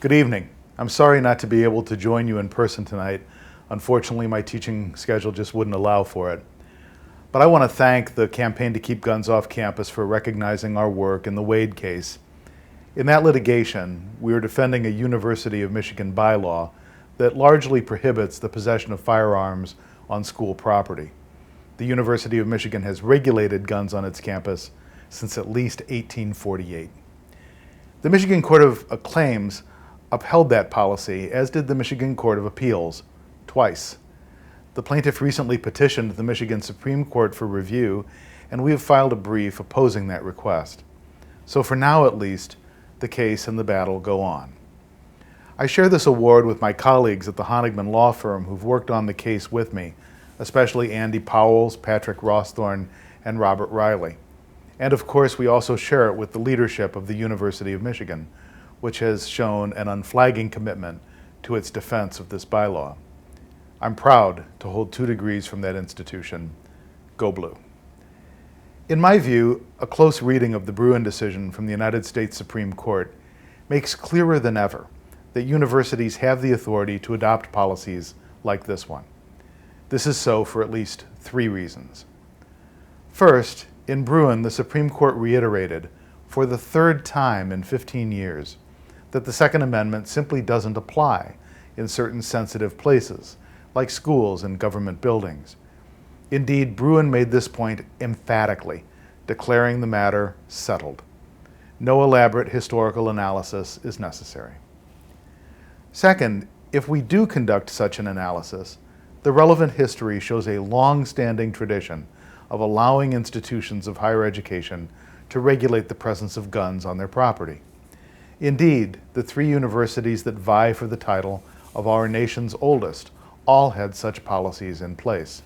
Good evening. I'm sorry not to be able to join you in person tonight. Unfortunately, my teaching schedule just wouldn't allow for it. But I want to thank the Campaign to Keep Guns Off Campus for recognizing our work in the Wade case. In that litigation, we were defending a University of Michigan bylaw that largely prohibits the possession of firearms on school property. The University of Michigan has regulated guns on its campus since at least 1848. The Michigan Court of Claims upheld that policy, as did the Michigan Court of Appeals, twice. The plaintiff recently petitioned the Michigan Supreme Court for review, and we have filed a brief opposing that request. So for now at least, the case and the battle go on. I share this award with my colleagues at the Honigman Law Firm who've worked on the case with me, especially Andy Powells, Patrick Rossthorn, and Robert Riley. And of course, we also share it with the leadership of the University of Michigan, which has shown an unflagging commitment to its defense of this bylaw. I'm proud to hold 2 degrees from that institution. Go Blue. In my view, a close reading of the Bruin decision from the United States Supreme Court makes clearer than ever that universities have the authority to adopt policies like this one. This is so for at least 3 reasons. First, in Bruin, the Supreme Court reiterated, for the 3rd time in 15 years, that the Second Amendment simply doesn't apply in certain sensitive places, like schools and government buildings. Indeed, Bruin made this point emphatically, declaring the matter settled. No elaborate historical analysis is necessary. Second, if we do conduct such an analysis, the relevant history shows a long-standing tradition of allowing institutions of higher education to regulate the presence of guns on their property. Indeed, the 3 universities that vie for the title of our nation's oldest all had such policies in place.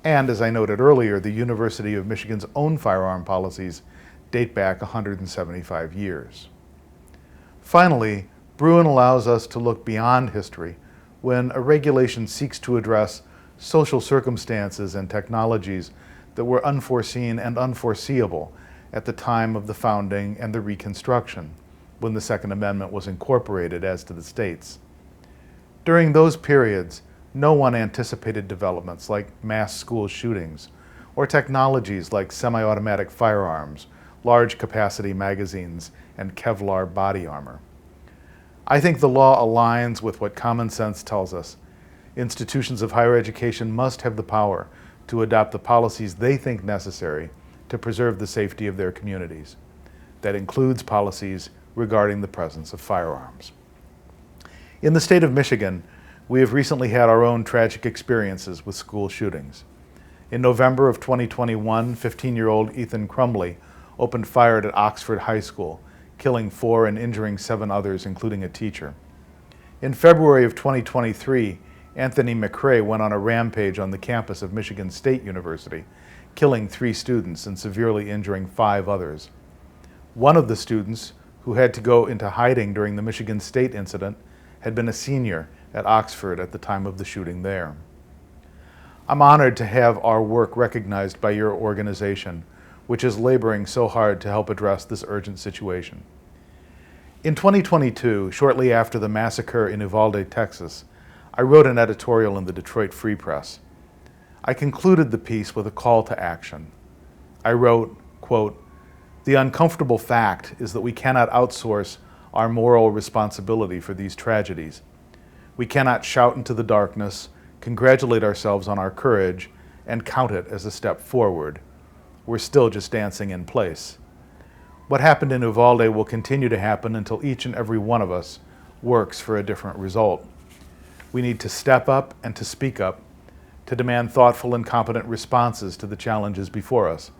And as I noted earlier, the University of Michigan's own firearm policies date back 175 years. Finally, Bruin allows us to look beyond history when a regulation seeks to address social circumstances and technologies that were unforeseen and unforeseeable at the time of the founding and the Reconstruction, when the Second Amendment was incorporated as to the states. During those periods, no one anticipated developments like mass school shootings or technologies like semi-automatic firearms, large capacity magazines, and Kevlar body armor. I think the law aligns with what common sense tells us. Institutions of higher education must have the power to adopt the policies they think necessary to preserve the safety of their communities. That includes policies regarding the presence of firearms. In the state of Michigan, we have recently had our own tragic experiences with school shootings. In November of 2021, 15-year-old Ethan Crumley opened fire at Oxford High School, killing 4 and injuring 7 others, including a teacher. In February of 2023, Anthony McRae went on a rampage on the campus of Michigan State University, killing 3 students and severely injuring 5 others. One of the students, who had to go into hiding during the Michigan State incident, had been a senior at Oxford at the time of the shooting there. I'm honored to have our work recognized by your organization, which is laboring so hard to help address this urgent situation. In 2022, shortly after the massacre in Uvalde, Texas, I wrote an editorial in the Detroit Free Press. I concluded the piece with a call to action. I wrote, quote, "The uncomfortable fact is that we cannot outsource our moral responsibility for these tragedies. We cannot shout into the darkness, congratulate ourselves on our courage, and count it as a step forward. We're still just dancing in place. What happened in Uvalde will continue to happen until each and every one of us works for a different result. We need to step up and to speak up, to demand thoughtful and competent responses to the challenges before us,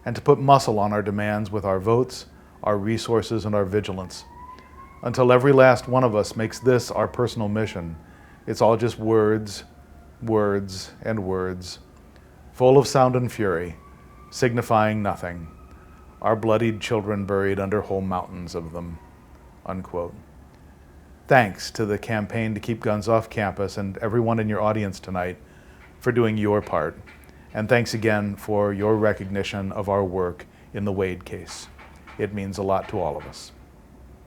and to put muscle on our demands with our votes, our resources, and our vigilance. Until every last one of us makes this our personal mission, it's all just words, words, and words, full of sound and fury, signifying nothing, our bloodied children buried under whole mountains of them," unquote. Thanks to the Campaign to Keep Guns Off Campus and everyone in your audience tonight for doing your part. And thanks again for your recognition of our work in the Wade case. It means a lot to all of us.